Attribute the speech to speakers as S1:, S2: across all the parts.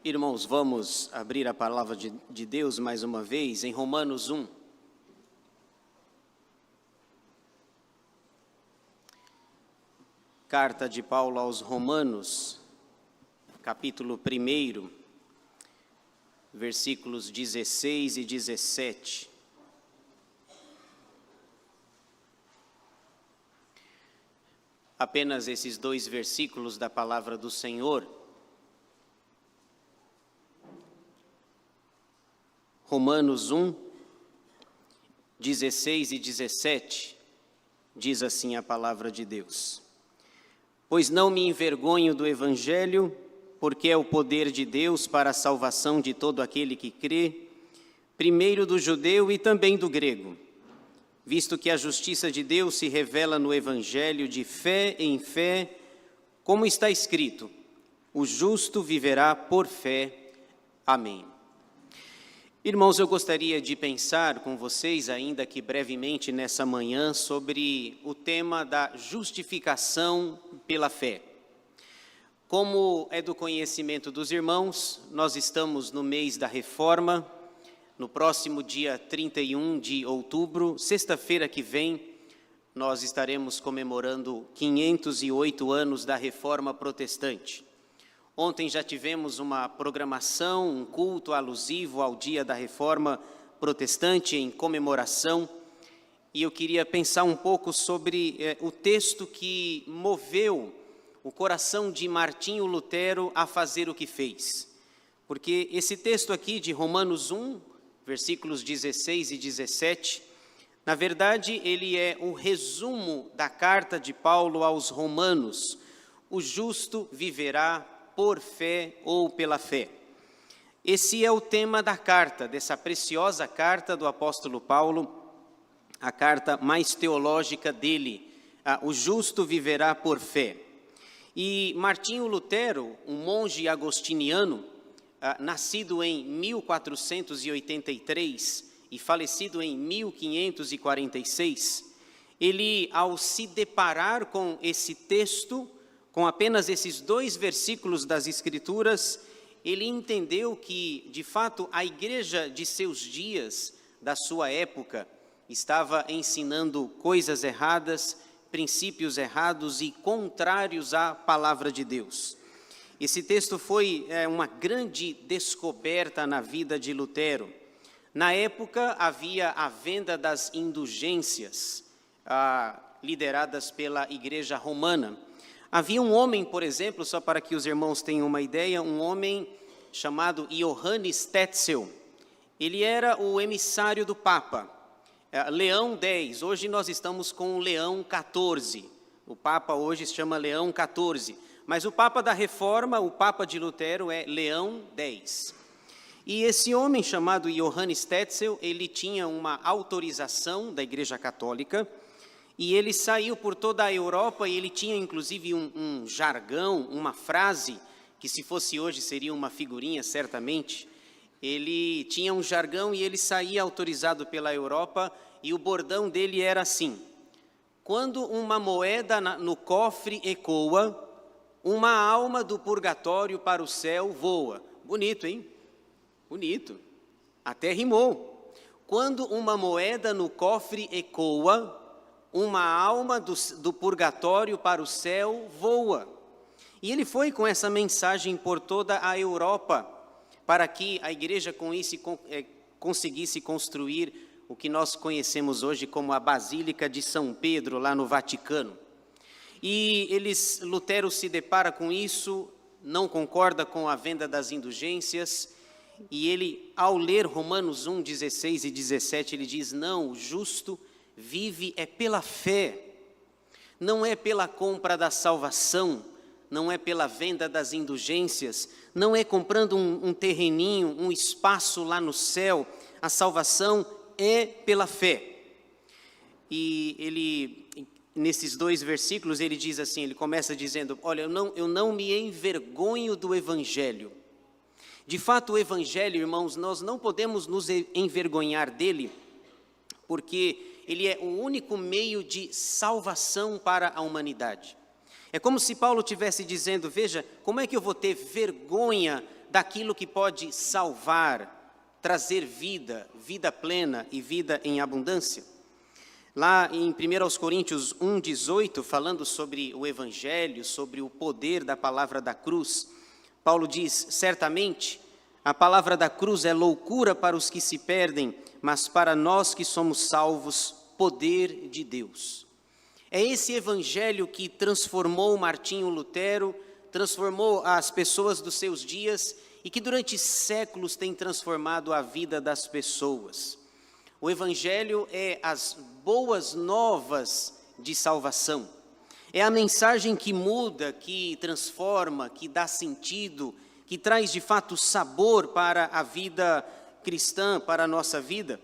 S1: Irmãos, vamos abrir a palavra de Deus mais uma vez em Romanos 1. Carta de Paulo aos Romanos, capítulo 1, versículos 16 e 17. Apenas esses dois versículos da palavra do Senhor. Romanos 1, 16 e 17, diz assim a palavra de Deus. Pois não me envergonho do Evangelho, porque é o poder de Deus para a salvação de todo aquele que crê, primeiro do judeu e também do grego, visto que a justiça de Deus se revela no Evangelho de fé em fé, como está escrito, o justo viverá por fé. Amém. Irmãos, eu gostaria de pensar com vocês, ainda que brevemente nessa manhã, sobre o tema da justificação pela fé. Como é do conhecimento dos irmãos, nós estamos no mês da Reforma, no próximo dia 31 de outubro, sexta-feira que vem, nós estaremos comemorando 508 anos da Reforma Protestante. Ontem já tivemos uma programação, um culto alusivo ao dia da Reforma Protestante em comemoração, e eu queria pensar um pouco sobre o texto que moveu o coração de Martinho Lutero a fazer o que fez. Porque esse texto aqui de Romanos 1, versículos 16 e 17, na verdade ele é o resumo da carta de Paulo aos Romanos. O justo viverá por fé ou pela fé. Esse é o tema da carta, dessa preciosa carta do apóstolo Paulo, a carta mais teológica dele, o justo viverá por fé. E Martinho Lutero, um monge agostiniano, nascido em 1483 e falecido em 1546, ele, ao se deparar com esse texto, com apenas esses dois versículos das Escrituras, ele entendeu que, de fato, a igreja de seus dias, da sua época, estava ensinando coisas erradas, princípios errados e contrários à palavra de Deus. Esse texto foi uma grande descoberta na vida de Lutero. Na época, havia a venda das indulgências, lideradas pela Igreja Romana. Havia um homem, por exemplo, só para que os irmãos tenham uma ideia, um homem chamado Johannes Tetzel. Ele era o emissário do Papa, Leão X. Hoje nós estamos com o Leão XIV. O Papa hoje se chama Leão XIV. Mas o Papa da Reforma, o Papa de Lutero, é Leão X. E esse homem chamado Johannes Tetzel, ele tinha uma autorização da Igreja Católica, e ele saiu por toda a Europa e ele tinha inclusive um jargão, uma frase, que se fosse hoje seria uma figurinha certamente. Ele tinha um jargão e ele saía autorizado pela Europa e o bordão dele era assim: quando uma moeda no cofre ecoa, uma alma do purgatório para o céu voa. Bonito, hein? Bonito. Até rimou. Quando uma moeda no cofre ecoa, uma alma do purgatório para o céu voa. E ele foi com essa mensagem por toda a Europa, para que a igreja com isso conseguisse construir o que nós conhecemos hoje como a Basílica de São Pedro, lá no Vaticano. E Lutero se depara com isso, não concorda com a venda das indulgências, e ele, ao ler Romanos 1, 16 e 17, ele diz, não, o justo vive pela fé, não é pela compra da salvação, não é pela venda das indulgências, não é comprando um terreninho, um espaço lá no céu, a salvação é pela fé. E ele, nesses dois versículos, ele diz assim, ele começa dizendo, olha, eu não me envergonho do Evangelho. De fato, o Evangelho, irmãos, nós não podemos nos envergonhar dele, porque ele é o único meio de salvação para a humanidade. É como se Paulo estivesse dizendo, veja, como é que eu vou ter vergonha daquilo que pode salvar, trazer vida, vida plena e vida em abundância? Lá em 1 Coríntios 1,18, falando sobre o Evangelho, sobre o poder da palavra da cruz, Paulo diz, certamente, a palavra da cruz é loucura para os que se perdem, mas para nós que somos salvos, poder de Deus. É esse Evangelho que transformou Martinho Lutero, transformou as pessoas dos seus dias e que durante séculos tem transformado a vida das pessoas. O Evangelho é as boas novas de salvação. É a mensagem que muda, que transforma, que dá sentido, que traz de fato sabor para a vida cristã, para a nossa vida.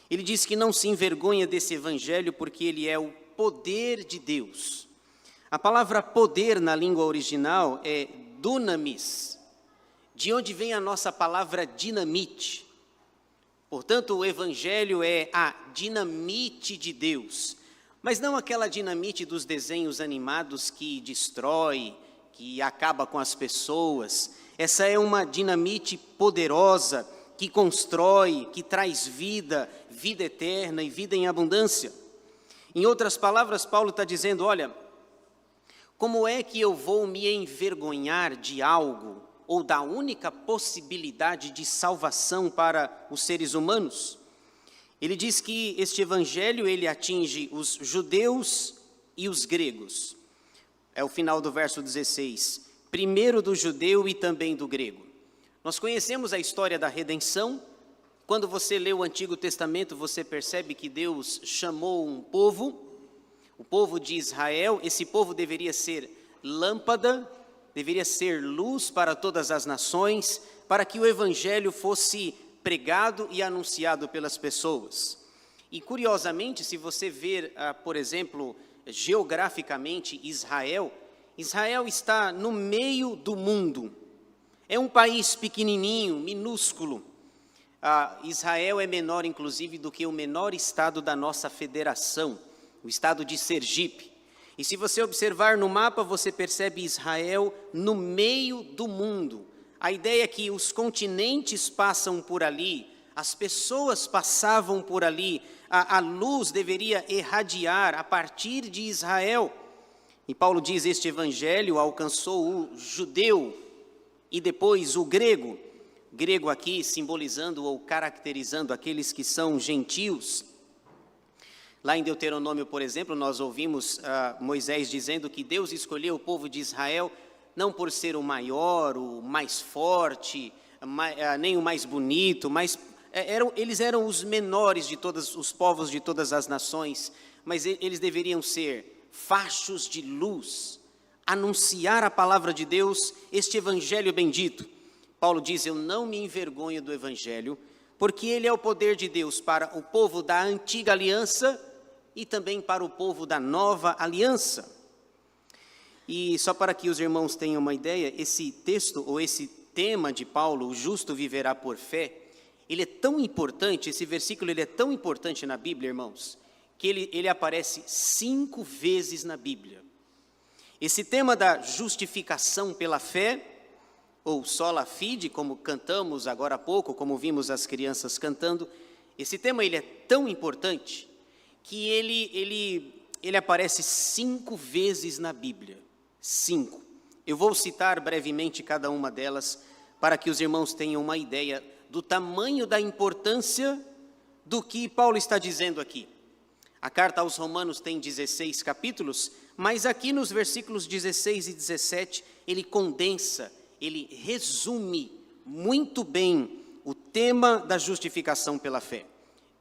S1: Ele diz que não se envergonha desse Evangelho porque ele é o poder de Deus. A palavra poder na língua original é dunamis, de onde vem a nossa palavra dinamite. Portanto, o Evangelho é a dinamite de Deus, mas não aquela dinamite dos desenhos animados que destrói, que acaba com as pessoas. Essa é uma dinamite poderosa, que constrói, que traz vida, vida eterna e vida em abundância. Em outras palavras, Paulo está dizendo, olha, como é que eu vou me envergonhar de algo, ou da única possibilidade de salvação para os seres humanos? Ele diz que este evangelho, ele atinge os judeus e os gregos. É o final do verso 16. Primeiro do judeu e também do grego. Nós conhecemos a história da redenção. Quando você lê o Antigo Testamento, você percebe que Deus chamou um povo, o povo de Israel. Esse povo deveria ser lâmpada, deveria ser luz para todas as nações, para que o evangelho fosse pregado e anunciado pelas pessoas. E curiosamente, se você ver, por exemplo, geograficamente Israel está no meio do mundo. É um país pequenininho, minúsculo. Israel é menor, inclusive, do que o menor estado da nossa federação, o estado de Sergipe. E se você observar no mapa, você percebe Israel no meio do mundo. A ideia é que os continentes passam por ali, as pessoas passavam por ali, a luz deveria irradiar a partir de Israel. E Paulo diz, este evangelho alcançou o judeu e depois o grego. Grego aqui simbolizando ou caracterizando aqueles que são gentios. Lá em Deuteronômio, por exemplo, nós ouvimos Moisés dizendo que Deus escolheu o povo de Israel não por ser o maior, o mais forte, nem o mais bonito, mas eles eram os menores de todos os povos de todas as nações, mas eles deveriam ser fachos de luz, anunciar a palavra de Deus, este evangelho bendito. Paulo diz, eu não me envergonho do evangelho, porque ele é o poder de Deus para o povo da antiga aliança e também para o povo da nova aliança. E só para que os irmãos tenham uma ideia, esse texto ou esse tema de Paulo, o justo viverá por fé, ele é tão importante, esse versículo ele é tão importante na Bíblia, irmãos, que ele aparece 5 vezes na Bíblia. Esse tema da justificação pela fé, ou sola fide, como cantamos agora há pouco, como vimos as crianças cantando, esse tema ele é tão importante que ele aparece 5 vezes na Bíblia. 5. Eu vou citar brevemente cada uma delas para que os irmãos tenham uma ideia do tamanho da importância do que Paulo está dizendo aqui. A carta aos Romanos tem 16 capítulos, mas aqui nos versículos 16 e 17 ele condensa, ele resume muito bem o tema da justificação pela fé.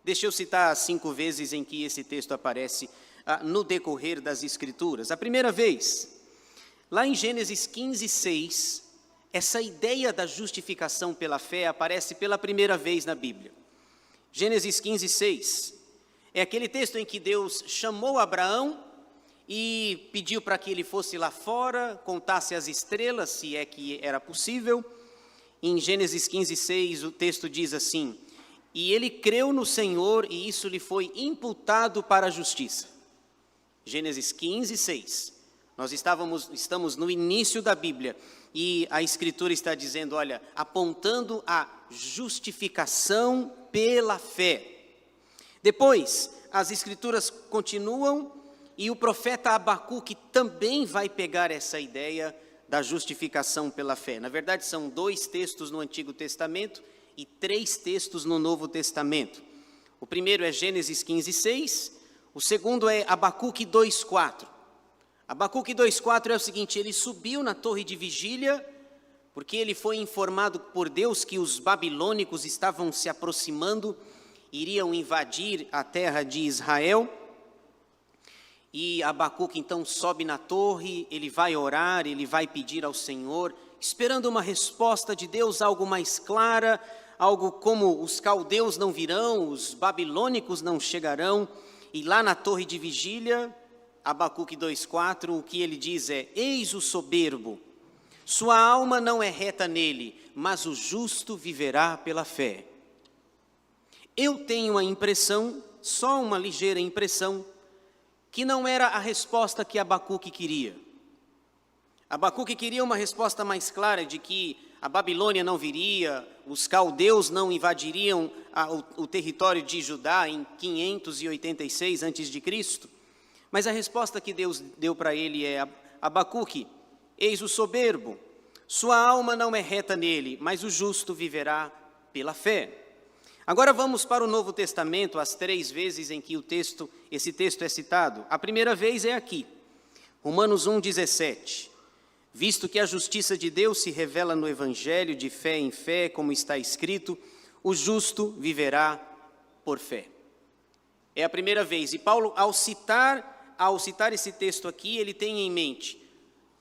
S1: Deixa eu citar as 5 vezes em que esse texto aparece no decorrer das Escrituras. A primeira vez, lá em Gênesis 15:6, essa ideia da justificação pela fé aparece pela primeira vez na Bíblia. Gênesis 15:6 é aquele texto em que Deus chamou Abraão e pediu para que ele fosse lá fora, contasse as estrelas, se é que era possível. Em Gênesis 15:6 o texto diz assim, e ele creu no Senhor e isso lhe foi imputado para a justiça. Gênesis 15, 6. Nós estamos no início da Bíblia e a Escritura está dizendo, olha, apontando a justificação pela fé. Depois, as Escrituras continuam e o profeta Abacuque também vai pegar essa ideia da justificação pela fé. Na verdade, são 2 textos no Antigo Testamento e 3 textos no Novo Testamento. O primeiro é Gênesis 15, 6, o segundo é Abacuque 2, 4. Abacuque 2,4 é o seguinte, ele subiu na torre de vigília, porque ele foi informado por Deus que os babilônicos estavam se aproximando, iriam invadir a terra de Israel, e Abacuque então sobe na torre, ele vai orar, ele vai pedir ao Senhor, esperando uma resposta de Deus, algo mais clara, algo como os caldeus não virão, os babilônicos não chegarão, e lá na torre de vigília, Abacuque 2,4, o que ele diz é, eis o soberbo, sua alma não é reta nele, mas o justo viverá pela fé. Eu tenho a impressão, só uma ligeira impressão, que não era a resposta que Abacuque queria. Abacuque queria uma resposta mais clara de que a Babilônia não viria, os caldeus não invadiriam o território de Judá em 586 a.C., mas a resposta que Deus deu para ele é, Abacuque, eis o soberbo, sua alma não é reta nele, mas o justo viverá pela fé. Agora vamos para o Novo Testamento, as 3 vezes em que esse texto é citado. A primeira vez é aqui, Romanos 1,17. Visto que a justiça de Deus se revela no Evangelho de fé em fé, como está escrito, o justo viverá por fé. É a primeira vez. E Paulo, ao citar esse texto aqui, ele tem em mente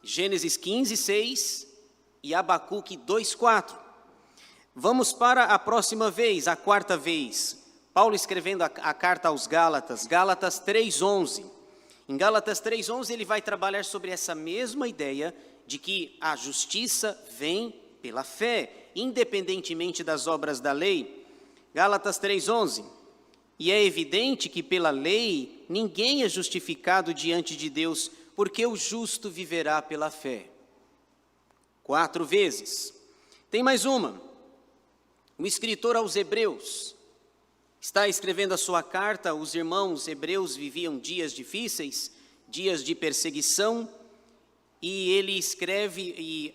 S1: Gênesis 15, 6 e Abacuque 2, 4. Vamos para a próxima vez, a 4ª vez. Paulo escrevendo a carta aos Gálatas, Gálatas 3, 11. Em Gálatas 3, 11 ele vai trabalhar sobre essa mesma ideia de que a justiça vem pela fé, independentemente das obras da lei. Gálatas 3, 11. E é evidente que pela lei ninguém é justificado diante de Deus, porque o justo viverá pela fé. 4 vezes. Tem mais uma. O escritor aos Hebreus está escrevendo a sua carta, os irmãos hebreus viviam dias difíceis, dias de perseguição, e ele escreve, e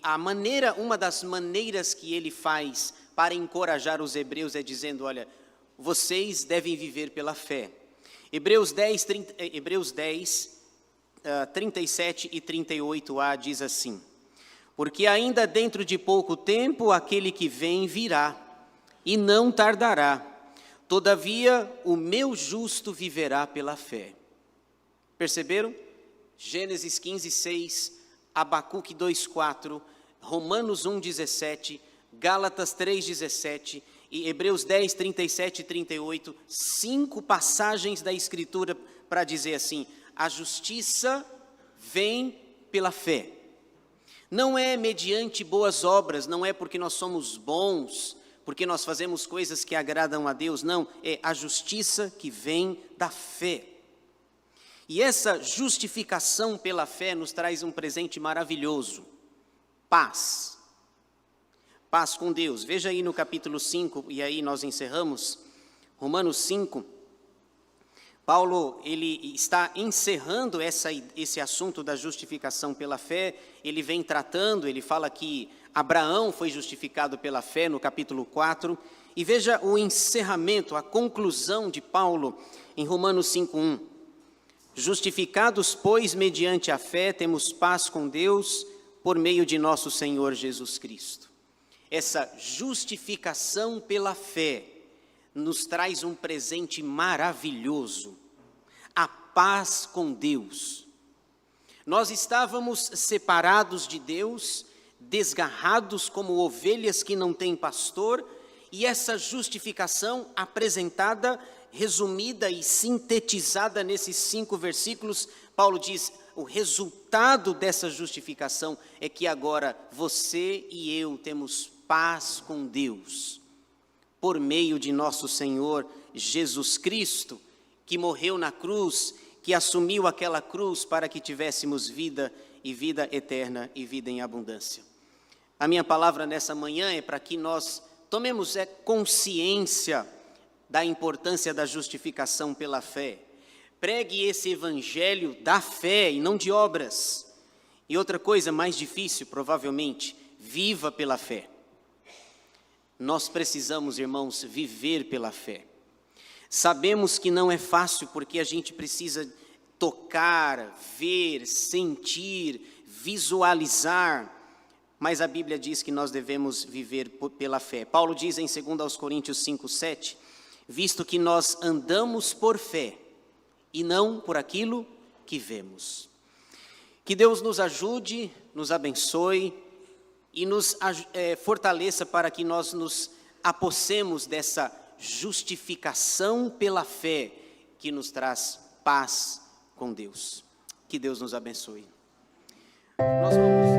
S1: uma das maneiras que ele faz para encorajar os hebreus é dizendo, olha, vocês devem viver pela fé. Hebreus 10, 37 e 38a diz assim, porque ainda dentro de pouco tempo aquele que vem virá, e não tardará, todavia o meu justo viverá pela fé. Perceberam? Gênesis 15, 6, Abacuque 2, 4, Romanos 1, 17, Gálatas 3, 17 e Hebreus 10, 37 e 38, 5 passagens da Escritura para dizer assim, a justiça vem pela fé. Não é mediante boas obras, não é porque nós somos bons, porque nós fazemos coisas que agradam a Deus, não, é a justiça que vem da fé. E essa justificação pela fé nos traz um presente maravilhoso, paz. Paz com Deus. Veja aí no capítulo 5, e aí nós encerramos, Romanos 5, Paulo, ele está encerrando esse assunto da justificação pela fé, ele vem tratando, ele fala que Abraão foi justificado pela fé no capítulo 4, e veja o encerramento, a conclusão de Paulo em Romanos 5:1. Justificados, pois, mediante a fé, temos paz com Deus por meio de nosso Senhor Jesus Cristo. Essa justificação pela fé nos traz um presente maravilhoso, a paz com Deus. Nós estávamos separados de Deus, desgarrados como ovelhas que não têm pastor, e essa justificação apresentada, resumida e sintetizada nesses 5 versículos, Paulo diz, o resultado dessa justificação é que agora você e eu temos paz com Deus. por meio de nosso Senhor Jesus Cristo, que morreu na cruz, que assumiu aquela cruz para que tivéssemos vida e vida eterna e vida em abundância. A minha palavra nessa manhã é para que nós tomemos consciência da importância da justificação pela fé. Pregue esse evangelho da fé e não de obras. E outra coisa mais difícil, provavelmente, viva pela fé. Nós precisamos, irmãos, viver pela fé. Sabemos que não é fácil porque a gente precisa tocar, ver, sentir, visualizar, mas a Bíblia diz que nós devemos viver pela fé. Paulo diz em 2 Coríntios 5:7, visto que nós andamos por fé e não por aquilo que vemos. Que Deus nos ajude, nos abençoe e nos fortaleça para que nós nos apossemos dessa justificação pela fé que nos traz paz com Deus. Que Deus nos abençoe. Nós vamos